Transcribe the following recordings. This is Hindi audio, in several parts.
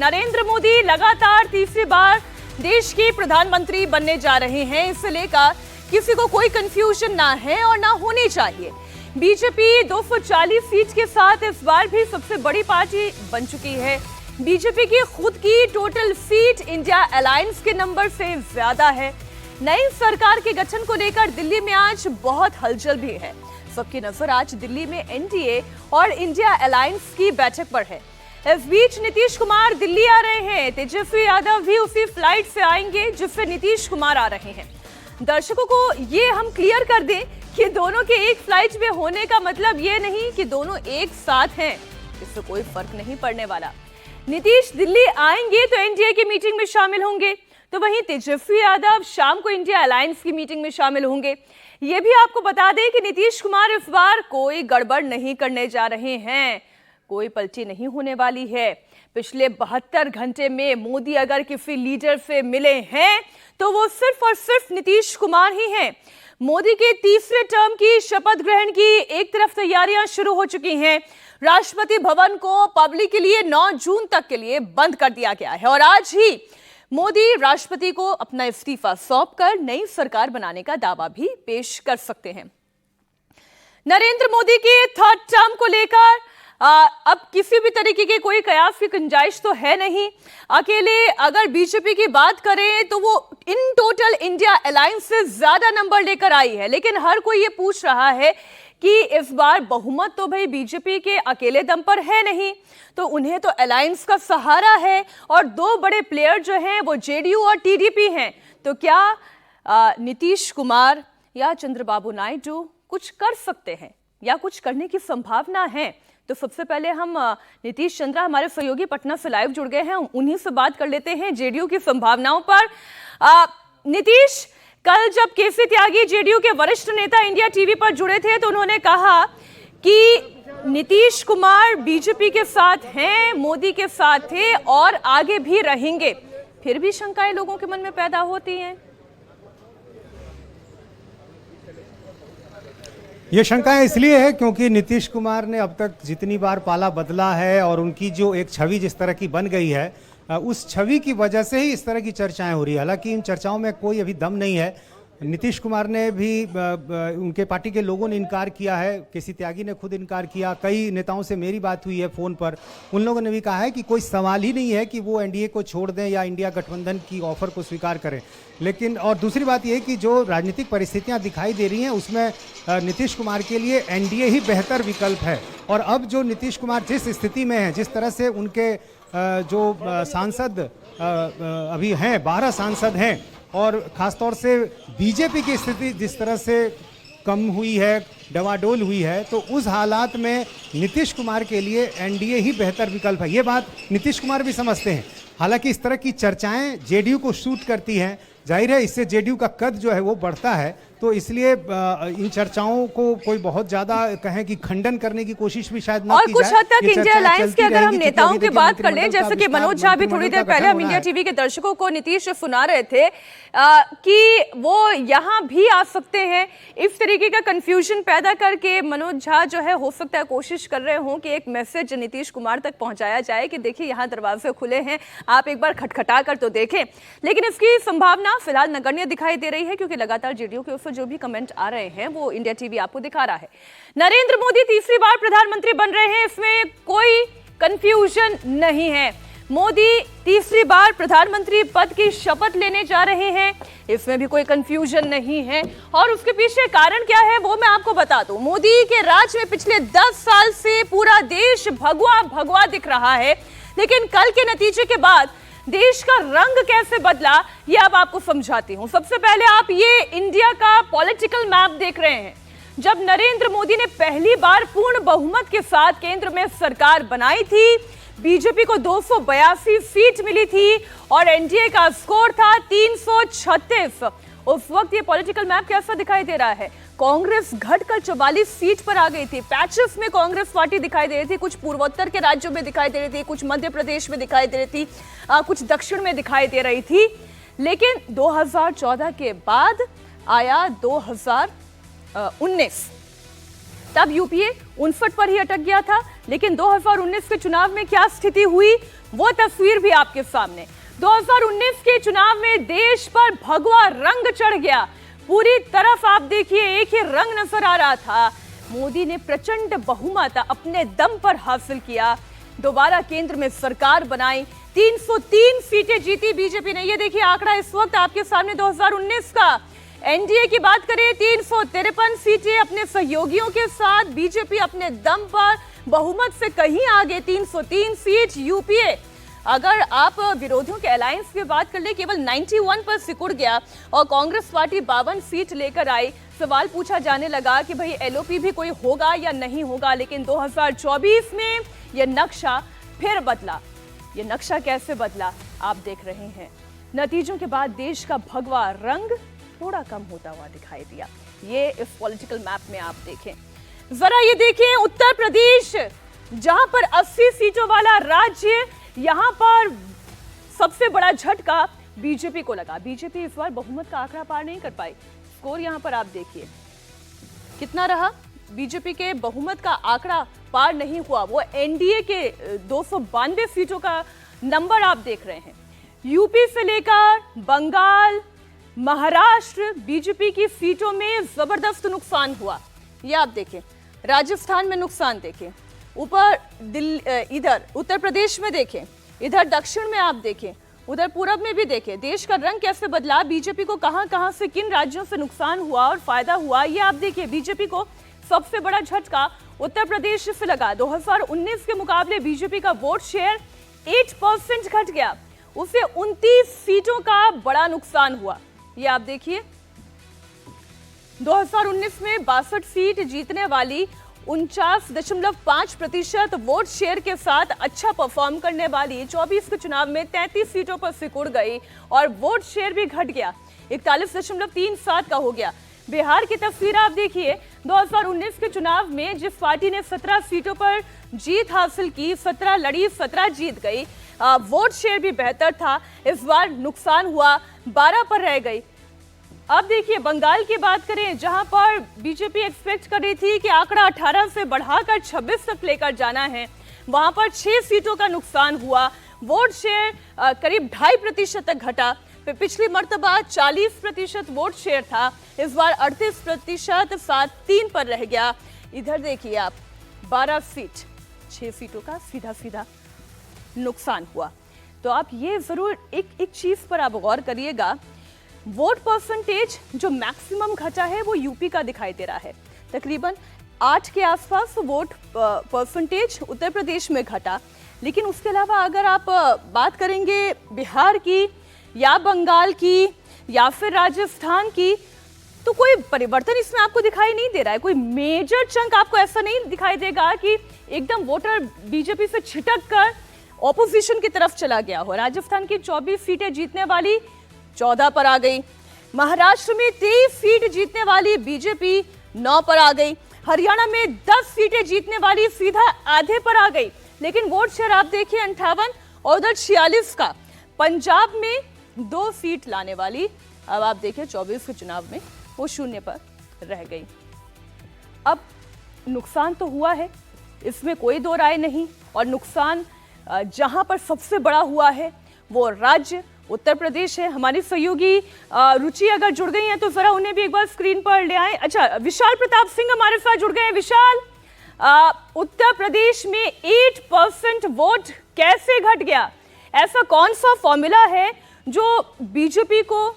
नरेंद्र मोदी लगातार तीसरी बार देश के प्रधानमंत्री बनने जा रहे हैं। इसे लेकर किसी को कोई कंफ्यूजन ना है और ना होनी चाहिए। बीजेपी 240 सीट के साथ इस बार भी सबसे बड़ी पार्टी बन चुकी है। बीजेपी की खुद की टोटल सीट इंडिया अलायंस के नंबर से ज्यादा है। नई सरकार के गठन को लेकर दिल्ली में आज बहुत हलचल भी है। सबकी नजर आज दिल्ली में एनडीए और इंडिया अलायंस की बैठक पर है। इस बीच नीतीश कुमार दिल्ली आ रहे हैं। तेजस्वी यादव भी उसी फ्लाइट से आएंगे जिससे नीतीश कुमार आ रहे हैं। दर्शकों को ये हम क्लियर कर दें कि दोनों के एक फ्लाइट में होने का मतलब ये नहीं कि दोनों एक साथ हैं। इससे कोई फर्क नहीं पड़ने वाला। नीतीश दिल्ली आएंगे तो एनडीए की मीटिंग में शामिल होंगे, तो वहीं तेजस्वी यादव शाम को इंडिया अलायंस की मीटिंग में शामिल होंगे। ये भी आपको बता दें कि नीतीश कुमार इस बार कोई गड़बड़ नहीं करने जा रहे हैं। कोई पलटी नहीं होने वाली है। पिछले 72 घंटे में मोदी अगर किसी लीडर से मिले हैं तो वो सिर्फ और सिर्फ नीतीश कुमार ही हैं। मोदी के तीसरे टर्म की शपथ ग्रहण की एक तरफ तैयारियां शुरू हो चुकी हैं। राष्ट्रपति भवन को पब्लिक के लिए 9 जून तक के लिए बंद कर दिया गया है और आज ही मोदी राष्ट्रपति को अपना इस्तीफा सौंपकर नई सरकार बनाने का दावा भी पेश कर सकते हैं। नरेंद्र मोदी के थर्ड टर्म को लेकर अब किसी भी तरीके की कोई कयास की गुंजाइश तो है नहीं। अकेले अगर बीजेपी की बात करें तो वो इन टोटल इंडिया अलायंस से ज्यादा नंबर लेकर आई है, लेकिन हर कोई ये पूछ रहा है कि इस बार बहुमत तो भाई बीजेपी के अकेले दम पर है नहीं, तो उन्हें तो अलायंस का सहारा है और 2 बड़े प्लेयर जो हैं वो जेडीयू और टीडीपी हैं। तो क्या नीतीश कुमार या चंद्रबाबू नायडू कुछ कर सकते हैं या कुछ करने की संभावना है? तो सबसे पहले हम नीतीश चंद्रा हमारे सहयोगी पटना से लाइव जुड़ गए हैं, उन्हीं से बात कर लेते हैं जेडीयू की संभावनाओं पर। नीतीश, कल जब केसी त्यागी जेडीयू के वरिष्ठ नेता इंडिया टीवी पर जुड़े थे तो उन्होंने कहा कि नीतीश कुमार बीजेपी के साथ हैं, मोदी के साथ थे और आगे भी रहेंगे। फिर भी शंकाएं लोगों के मन में पैदा होती हैं। ये शंकाएं इसलिए है क्योंकि नीतीश कुमार ने अब तक जितनी बार पाला बदला है और उनकी जो एक छवि जिस तरह की बन गई है, उस छवि की वजह से ही इस तरह की चर्चाएं हो रही है। हालांकि इन चर्चाओं में कोई अभी दम नहीं है। नीतीश कुमार ने भी उनके पार्टी के लोगों ने इनकार किया है, केसी त्यागी ने खुद इनकार किया, कई नेताओं से मेरी बात हुई है फ़ोन पर, उन लोगों ने भी कहा है कि कोई सवाल ही नहीं है कि वो एनडीए को छोड़ दें या इंडिया गठबंधन की ऑफर को स्वीकार करें। लेकिन और दूसरी बात यह कि जो राजनीतिक परिस्थितियां दिखाई दे रही हैं उसमें नीतीश कुमार के लिए एनडीए ही बेहतर विकल्प है। और अब जो नीतीश कुमार जिस स्थिति में है, जिस तरह से उनके जो सांसद अभी हैं, 12 सांसद हैं, और ख़ासतौर से बीजेपी की स्थिति जिस तरह से कम हुई है, डवाडोल हुई है, तो उस हालात में नीतीश कुमार के लिए एनडीए ही बेहतर विकल्प है। ये बात नीतीश कुमार भी समझते हैं। हालांकि इस तरह की चर्चाएं जेडीयू को सूट करती हैं, जाहिर है इससे जेडीयू का कद जो है वो बढ़ता है, तो इसलिए इन चर्चाओं को कोई बहुत ज्यादा कहें कि खंडन करने की कोशिश भी शायद ना की जाए। और कुछ हद तक इंडिया अलायंस के अगर हम नेताओं की बात कर लें, जैसे कि मनोज झा भी थोड़ी देर पहले हम इंडिया टीवी के दर्शकों को नीतीश सुना रहे थे कि वो यहाँ भी आ सकते हैं। इस तरीके का कंफ्यूजन पैदा करके मनोज झा जो है हो सकता है कोशिश कर रहे हों कि एक मैसेज नीतीश कुमार तक पहुंचाया जाए कि देखिए यहाँ दरवाजे खुले हैं, आप एक बार खटखटा कर तो देखें। लेकिन इसकी संभावना फिलहाल नगण्य दिखाई दे रही है क्योंकि लगातार जेडीयू के ऊपर जो भी कमेंट आ रहे हैं वो इंडिया टीवी आपको दिखा रहा है। नरेंद्र मोदी तीसरी बार प्रधानमंत्री बन रहे हैं, इसमें कोई कंफ्यूजन नहीं है। मोदी तीसरी बार प्रधानमंत्री पद की शपथ लेने जा रहे हैं, इसमें भी कोई कंफ्यूजन नहीं है। और उसके पीछे कारण क्या है वो मैं आपको बता दूं। मोदी के राज में पिछले 10 साल से पूरा देश भगवा भगवा दिख रहा है, लेकिन कल के नतीजे के बाद देश का रंग कैसे बदला ये अब आपको समझाती हूं। सबसे पहले आप ये इंडिया का पॉलिटिकल मैप देख रहे हैं। जब नरेंद्र मोदी ने पहली बार पूर्ण बहुमत के साथ केंद्र में सरकार बनाई थी, बीजेपी को 282 सीट मिली थी और एनडीए का स्कोर था 336। उस वक्त ये पॉलिटिकल मैप कैसा दिखाई दे रहा है? कांग्रेस घटकर 44 सीट पर आ गई थी। पैचेस में कांग्रेस पार्टी दिखाई दे रही थी, कुछ पूर्वोत्तर के राज्यों में दिखाई दे रही थी, कुछ मध्य प्रदेश में दिखाई दे रही थी, कुछ दक्षिण में दिखाई दे रही थी। लेकिन 2014 के बाद आया 2019, तब यूपीए 59 पर ही अटक गया था। लेकिन 2019 के चुनाव में क्या स्थिति हुई? वो तस्वीर भी आपके सामने। 2019 के चुनाव में देश पर भगवा रंग चढ़ गया। पूरी तरफ आप देखिए एक ही रंग नजर आ रहा था। मोदी ने प्रचंड बहुमत अपने दम पर हासिल किया, दोबारा केंद्र में सरकार बनाई, 303 सीटें जीती बीजेपी ने। ये देखिए आंकड़ा इस वक्त आपके सामने 2019 का। एनडीए की बात करें 353 सीटें अपने सहयोगियों के साथ, बीजेपी अपने दम पर बहुमत से कहीं आगे 303 सीट। यूपीए अगर आप विरोधियों के अलायंस की बात कर ले केवल 91 पर सिकुड़ गया और कांग्रेस पार्टी 52 सीट लेकर आई। सवाल पूछा जाने लगा कि भाई एलओपी भी कोई होगा या नहीं होगा, लेकिन 2024 में यह नक्शा फिर बदला। ये नक्शा कैसे बदला आप देख रहे हैं। नतीजों के बाद देश का भगवा रंग थोड़ा कम होता हुआ दिखाई दिया। ये इस पॉलिटिकल मैप में आप देखें जरा, ये देखें उत्तर प्रदेश जहां पर 80 सीटों वाला राज्य, यहां पर सबसे बड़ा झटका बीजेपी को लगा। बीजेपी इस बार बहुमत का आंकड़ा पार नहीं कर पाई। स्कोर यहां पर आप देखिए कितना रहा। बीजेपी के बहुमत का आंकड़ा पार नहीं हुआ। वो एनडीए के 292 सीटों का नंबर आप देख रहे हैं। यूपी से लेकर बंगाल, महाराष्ट्र, बीजेपी की सीटों में जबरदस्त नुकसान हुआ। ये आप देखें, राजस्थान में नुकसान देखें, ऊपर इधर उत्तर प्रदेश में देखें, इधर दक्षिण में आप देखें, उधर पूरब में भी देखें। देश का रंग कैसे बदला, बीजेपी को कहां-कहां से किन राज्यों से नुकसान हुआ और फायदा हुआ, ये आप देखिए। बीजेपी को सबसे बड़ा झटका उत्तर प्रदेश से लगा। 2019 के मुकाबले बीजेपी का वोट शेयर 8% घट गया, उसे 29 सीटों का बड़ा नुकसान हुआ। ये आप देखिए 2019 में 62 सीट जीतने वाली 49.5% वोट शेयर के साथ अच्छा परफॉर्म करने वाली 24 के चुनाव में 33 सीटों पर सिकुड़ गई और वोट शेयर भी घट गया, 41.37 का हो गया। बिहार की तस्वीर आप देखिए, 2019 के चुनाव में जिस पार्टी ने 17 सीटों पर जीत हासिल की, 17 लड़ी 17 जीत गई, वोट शेयर भी बेहतर था। इस बार नुकसान हुआ, 12 पर रह गई। अब देखिए बंगाल की बात करें, जहां पर बीजेपी एक्सपेक्ट कर रही थी कि आंकड़ा 18 से बढ़ाकर 26 तक लेकर जाना है, वहां पर 6 सीटों का नुकसान हुआ। वोट शेयर करीब 2.5% तक घटा। पिछली मर्तबा 40% वोट शेयर था, इस बार 38% 7-3 पर रह गया। इधर देखिए आप 12 सीट, 6 सीटों का सीधा सीधा नुकसान हुआ। तो आप ये जरूर एक चीज पर आप गौर करिएगा, वोट परसेंटेज जो मैक्सिमम घटा है वो यूपी का दिखाई दे रहा है, तकरीबन 8 के आसपास वोट परसेंटेज उत्तर प्रदेश में घटा। लेकिन उसके अलावा अगर आप बात करेंगे बिहार की या बंगाल की या फिर राजस्थान की, तो कोई परिवर्तन इसमें आपको दिखाई नहीं दे रहा है। कोई मेजर चंक आपको ऐसा नहीं दिखाई देगा कि एकदम वोटर बीजेपी से छिटक कर ऑपोजिशन की तरफ चला गया हो। राजस्थान की 24 सीटें जीतने वाली 14 पर आ गई, महाराष्ट्र में 23 सीट जीतने वाली बीजेपी 9 पर आ गई, हरियाणा में 10 सीटें जीतने वाली सीधा आधे पर आ गई। लेकिन वोट शेयर आप देखिए 58 और उधर 46 का। पंजाब में 2 सीट लाने वाली, अब आप देखिए 24 के चुनाव में वो 0 पर रह गई। अब नुकसान तो हुआ है, इसमें कोई दो राय नहीं, और नुकसान जहां पर सबसे बड़ा हुआ है वो राज्य उत्तर प्रदेश है। हमारी सहयोगी रुचि अगर जुड़ गई हैं तो जरा उन्हें भी एक बार स्क्रीन पर ले आए। अच्छा, विशाल प्रताप सिंह हमारे साथ जुड़ गए हैं। विशाल, उत्तर प्रदेश में 8% वोट कैसे घट गया? ऐसा कौन सा फॉर्मूला है जो बीजेपी को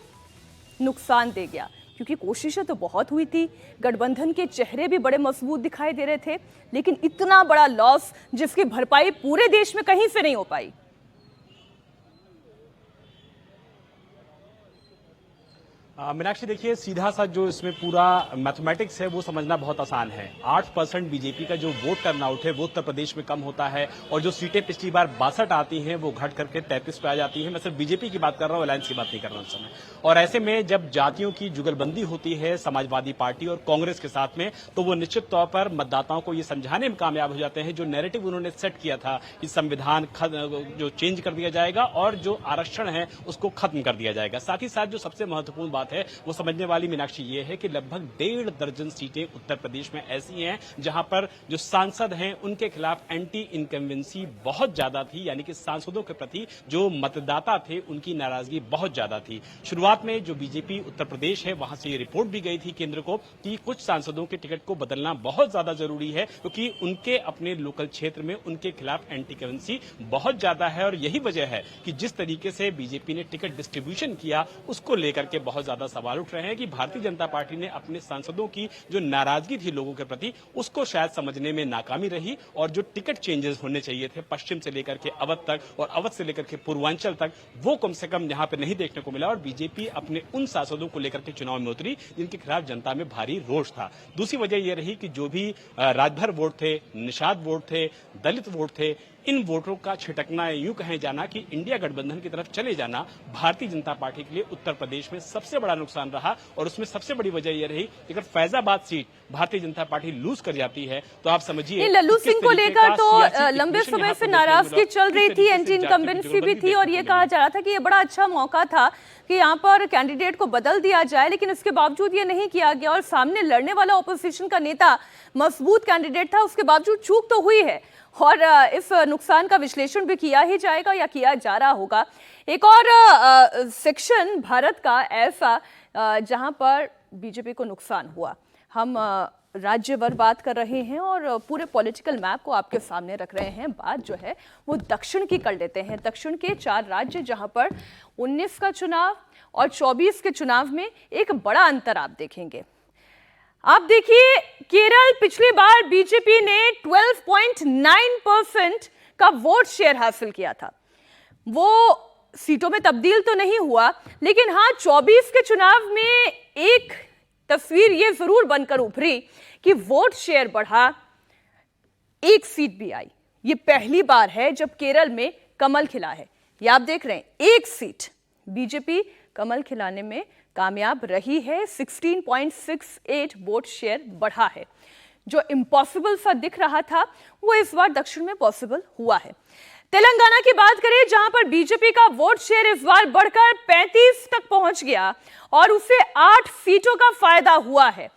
नुकसान दे गया? क्योंकि कोशिशें तो बहुत हुई थी, गठबंधन के चेहरे भी बड़े मजबूत दिखाई दे रहे थे, लेकिन इतना बड़ा लॉस जिसकी भरपाई पूरे देश में कहीं से नहीं हो पाई। मीनाक्षी, देखिए सीधा सा जो इसमें पूरा मैथमेटिक्स है वो समझना बहुत आसान है। 8% बीजेपी का जो वोट टर्नआउट है वो उत्तर प्रदेश में कम होता है, और जो सीटें पिछली बार 62 आती हैं वो घट करके 33 पे आ जाती हैं। मैं सिर्फ बीजेपी की बात कर रहा हूँ, अलायंस की बात नहीं कर रहा हूँ इस समय। और ऐसे में जब जातियों की जुगलबंदी होती है समाजवादी पार्टी और कांग्रेस के साथ में, तो वो निश्चित तौर पर मतदाताओं को ये समझाने में कामयाब हो जाते हैं, जो नैरेटिव उन्होंने सेट किया था कि संविधान जो चेंज कर दिया जाएगा और जो आरक्षण है उसको खत्म कर दिया जाएगा। साथ ही साथ जो सबसे महत्वपूर्ण बात बात है वो समझने वाली मीनाक्षी ये है कि लगभग 1.5 दर्जन सीटें उत्तर प्रदेश में ऐसी हैं जहां पर जो सांसद हैं उनके खिलाफ एंटी इनकम्बेंसी बहुत ज्यादा थी, यानी कि सांसदों के प्रति जो मतदाता थे उनकी नाराजगी बहुत ज्यादा थी। शुरुआत में जो बीजेपी उत्तर प्रदेश है वहां से ये रिपोर्ट भी गई थी केंद्र को कि कुछ सांसदों के टिकट को बदलना बहुत ज्यादा जरूरी है, क्योंकि उनके अपने लोकल क्षेत्र में उनके खिलाफ एंटी इनकम्बेंसी बहुत ज्यादा है। और यही वजह है कि जिस तरीके से बीजेपी ने टिकट डिस्ट्रीब्यूशन किया उसको लेकर के बहुत ज्यादा सवाल उठ रहे हैं कि भारतीय जनता पार्टी ने अपने सांसदों की जो नाराजगी थी लोगों के प्रति उसको शायद समझने में नाकामी रही, और जो टिकट चेंजेस होने चाहिए थे पश्चिम से लेकर के अवध तक और अवध से लेकर के पूर्वांचल तक, वो कम से कम यहां पर नहीं देखने को मिला। और बीजेपी अपने उन सांसदों को लेकर के चुनाव में उतरी जिनके खिलाफ जनता में भारी रोष था। दूसरी वजह यह रही कि जो भी राजभर वोट थे, निषाद वोट थे, दलित वोट थे, इन वोटों का छिटकना, यूं कहें जाना कि इंडिया गठबंधन की तरफ चले जाना भारतीय जनता पार्टी के लिए उत्तर प्रदेश में सबसे बड़ा नुकसान रहा। और उसमें सबसे बड़ी वजह यह रही कि अगर Faizabad seat Bharatiya Janata party loose कर जाती है तो आप समझिए लल्लू सिंह को लेकर तो लंबे समय से नाराजगी चल रही थी, एंटी इनकम्बेंसी भी थी, और ये कहा जा रहा था कि ये बड़ा अच्छा मौका था कि यहाँ पर कैंडिडेट को बदल दिया जाए, लेकिन इसके बावजूद ये नहीं किया गया। और सामने लड़ने वाला ऑपोजिशन का नेता मजबूत कैंडिडेट था, उसके बावजूद चूक तो हुई है और इस नुकसान का विश्लेषण भी किया ही जाएगा या किया जा रहा होगा। एक और सेक्शन भारत का ऐसा जहां पर बीजेपी को नुकसान हुआ, हम राज्यभर बात कर रहे हैं और पूरे पॉलिटिकल मैप को आपके सामने रख रहे हैं। बात जो है वो दक्षिण की कर लेते हैं। दक्षिण के 4 राज्य जहां पर 19 का चुनाव और 24 के चुनाव में एक बड़ा अंतर आप देखेंगे। आप देखिए केरल, पिछली बार बीजेपी ने 12.9% का वोट शेयर हासिल किया था। वो सीटों में तब्दील तो नहीं हुआ, लेकिन हाँ 24 के चुनाव में एक तस्वीर ये जरूर बनकर उभरी कि वोट शेयर बढ़ा, एक सीट भी आई। ये पहली बार है जब केरल में कमल खिला है। ये आप देख रहे हैं, एक सीट बीजेपी कमल खिलाने में कामयाब रही है। 16.68 वोट शेयर बढ़ा है। जो इम्पॉसिबल सा दिख रहा था वो इस बार दक्षिण में पॉसिबल हुआ है। तेलंगाना की बात करें जहां पर बीजेपी का वोट शेयर इस बार बढ़कर 35 तक पहुंच गया और उसे 8 सीटों का फायदा हुआ है।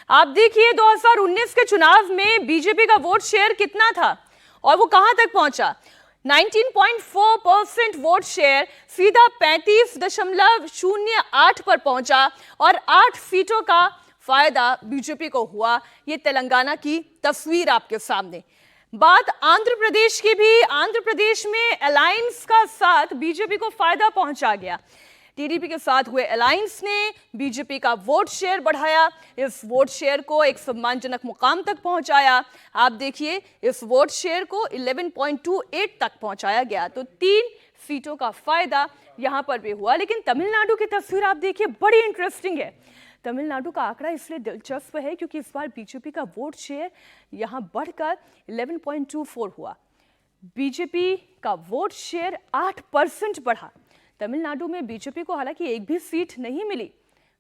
आप देखिए 2019 के चुनाव में बीजेपी का वोट शेयर कितना था और वो कहां तक पहुंचा। 19.4% वोट शेयर सीधा 35.08 पर पहुंचा और 8 सीटों का फायदा बीजेपी को हुआ। ये तेलंगाना की तस्वीर आपके सामने। बात आंध्र प्रदेश की भी। आंध्र प्रदेश में अलायंस का साथ बीजेपी को फायदा पहुंचा गया। टीडीपी के साथ हुए अलायंस ने बीजेपी का वोट शेयर बढ़ाया, इस वोट शेयर को एक सम्मानजनक मुकाम तक पहुंचाया। आप देखिए इस वोट शेयर को 11.28 तक पहुंचाया गया, तो 3 सीटों का फायदा यहां पर भी हुआ। लेकिन तमिलनाडु की तस्वीर आप देखिए, बड़ी इंटरेस्टिंग है। तमिलनाडु का आंकड़ा इसलिए दिलचस्प है क्योंकि इस बार बीजेपी का वोट शेयर यहां बढ़कर 11.24 हुआ। बीजेपी का वोट शेयर 8% बढ़ा। तमिलनाडु में बीजेपी को हालांकि एक भी सीट नहीं मिली,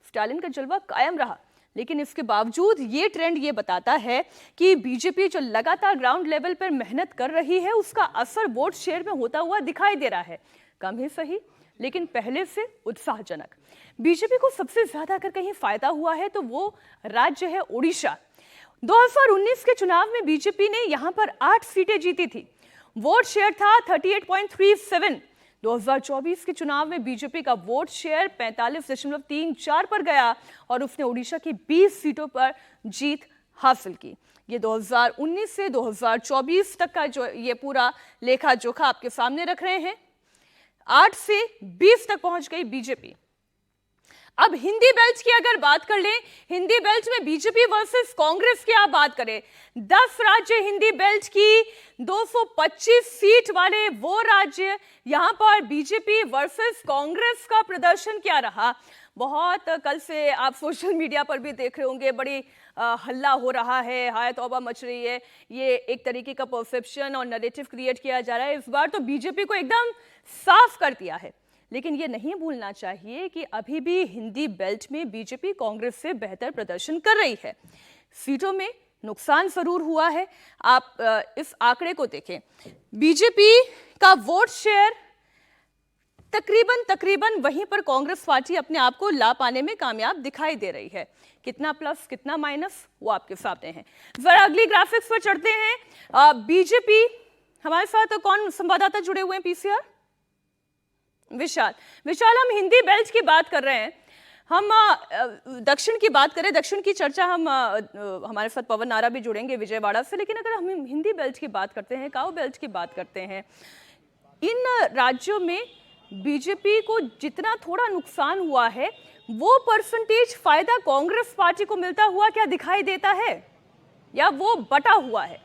स्टालिन का जलवा कायम रहा, लेकिन इसके बावजूद ये ट्रेंड ये बताता है कि बीजेपी जो लगातार ग्राउंड लेवल पर मेहनत कर रही है उसका असर वोट शेयर में होता हुआ दिखाई दे रहा है। कम ही सही, लेकिन पहले से उत्साहजनक। बीजेपी को सबसे ज्यादा अगर कहीं फायदा हुआ है तो वो राज्य है ओडिशा। 2019 के चुनाव में बीजेपी ने यहां पर 8 सीटें जीती थी, वोट शेयर था 38.37। 2024 के चुनाव में बीजेपी का वोट शेयर 45.34 पर गया और उसने ओडिशा की 20 सीटों पर जीत हासिल की। ये 2019 से 2024 तक का जो ये पूरा लेखा जोखा आपके सामने रख रहे हैं। 8 से 20 तक पहुंच गई बीजेपी। अब हिंदी बेल्ट की अगर बात कर लें, हिंदी बेल्ट में बीजेपी वर्सेस कांग्रेस की आप बात करें, 10 राज्य हिंदी बेल्ट की 225 सीट वाले वो राज्य, यहां पर बीजेपी वर्सेस कांग्रेस का प्रदर्शन क्या रहा। बहुत कल से आप सोशल मीडिया पर भी देख रहे होंगे, बड़ी हल्ला हो रहा है, हाय तौबा मच रही है। ये एक तरीके का परसेप्शन और नैरेटिव क्रिएट किया जा रहा है। इस बार तो बीजेपी को एकदम साफ कर दिया है, लेकिन ये नहीं भूलना चाहिए कि अभी भी हिंदी बेल्ट में बीजेपी कांग्रेस से बेहतर प्रदर्शन कर रही है। सीटों में नुकसान जरूर हुआ है। आप इस आंकड़े को देखें, बीजेपी का वोट शेयर तकरीबन वहीं पर कांग्रेस पार्टी अपने आप को ला पाने में कामयाब दिखाई दे रही है। कितना प्लस कितना माइनस वो आपके सामने है। जरा अगली ग्राफिक्स पर चढ़ते हैं। बीजेपी, हमारे साथ कौन संवाददाता जुड़े हुए हैं? पीसीआर विशाल, हम हिंदी बेल्ट की बात कर रहे हैं, हम दक्षिण की बात करें, दक्षिण की चर्चा हम हमारे साथ पवन नारा भी जुड़ेंगे विजयवाड़ा से, लेकिन अगर हम हिंदी बेल्ट की बात करते हैं, काऊ बेल्ट की बात करते हैं, इन राज्यों में बीजेपी को जितना थोड़ा नुकसान हुआ है वो परसेंटेज फायदा कांग्रेस पार्टी को मिलता हुआ क्या दिखाई देता है, या वो बटा हुआ है?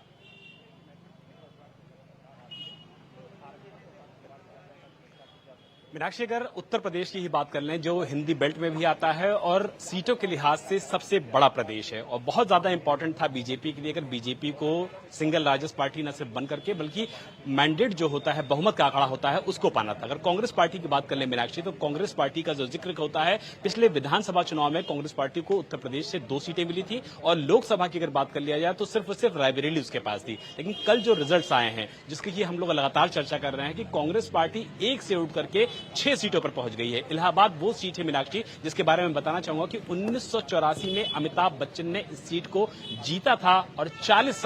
मीनाक्षी, अगर उत्तर प्रदेश की ही बात कर लें, जो हिंदी बेल्ट में भी आता है और सीटों के लिहाज से सबसे बड़ा प्रदेश है और बहुत ज्यादा इंपॉर्टेंट था बीजेपी के लिए, अगर बीजेपी को सिंगल लार्जेस्ट पार्टी न सिर्फ बन करके बल्कि मैंडेट जो होता है, बहुमत का आंकड़ा होता है, उसको पाना था। अगर कांग्रेस पार्टी की बात कर लें मीनाक्षी, तो कांग्रेस पार्टी का जो जिक्र होता है, पिछले विधानसभा चुनाव में कांग्रेस पार्टी को उत्तर प्रदेश से 2 सीटें मिली थी और लोकसभा की अगर बात कर लिया जाए तो सिर्फ और सिर्फ रायबरेली उसके पास थी। लेकिन कल जो रिजल्ट आए हैं, जिसकी की हम लोग लगातार चर्चा कर रहे हैं कि कांग्रेस पार्टी 1 से उठ करके 6 सीटों पर पहुंच गई है। इलाहाबाद वो सीट है मीनाक्षी जिसके बारे में बताना चाहूंगा कि 1984 में अमिताभ बच्चन ने इस सीट को जीता था और 40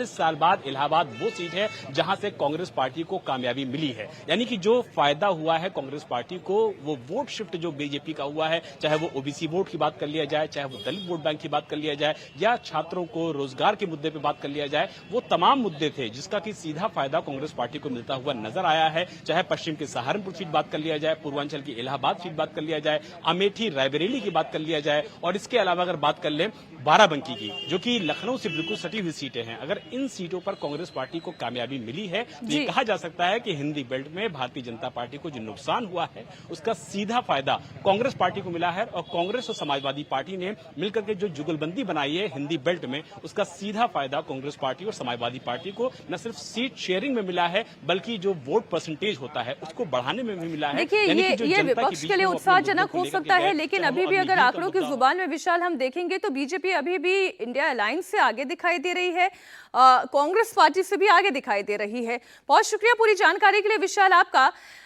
साल बाद इलाहाबाद वो सीट है जहां से कांग्रेस पार्टी को कामयाबी मिली है। यानी कि जो फायदा हुआ है कांग्रेस पार्टी को, वो वोट शिफ्ट जो बीजेपी का हुआ है, चाहे वो ओबीसी वोट की बात कर लिया जाए, चाहे वो दलित वोट बैंक की बात कर लिया जाए, या छात्रों को रोजगार के मुद्दे पर बात कर लिया जाए, वो तमाम मुद्दे थे जिसका कि सीधा फायदा कांग्रेस पार्टी को मिलता हुआ नजर आया है। चाहे पश्चिम के सहारनपुर सीट बात कर लिया जाए, पूर्वांचल की इलाहाबाद सीट बात कर लिया जाए, अमेठी रायबरेली की बात कर लिया जाए, और इसके अलावा अगर बात कर लें बाराबंकी की, जो कि लखनऊ से बिल्कुल सटी हुई सीटें हैं, अगर इन सीटों पर कांग्रेस पार्टी को कामयाबी मिली है तो ये कहा जा सकता है कि हिंदी बेल्ट में भारतीय जनता पार्टी को जो नुकसान हुआ है उसका सीधा फायदा कांग्रेस पार्टी को मिला है। और कांग्रेस और समाजवादी पार्टी ने मिलकर के जो जुगलबंदी बनाई है हिंदी बेल्ट में, उसका सीधा फायदा कांग्रेस पार्टी और समाजवादी पार्टी को न सिर्फ सीट शेयरिंग में मिला है बल्कि जो वोट परसेंटेज होता है उसको बढ़ाने में भी मिला है। देखिए ये विपक्ष के लिए उत्साहजनक हो सकता है, लेकिन अभी भी अगर आंकड़ों की जुबान में विशाल हम देखेंगे तो बीजेपी अभी भी इंडिया अलायंस से आगे दिखाई दे रही है, कांग्रेस पार्टी से भी आगे दिखाई दे रही है। बहुत शुक्रिया पूरी जानकारी के लिए विशाल आपका।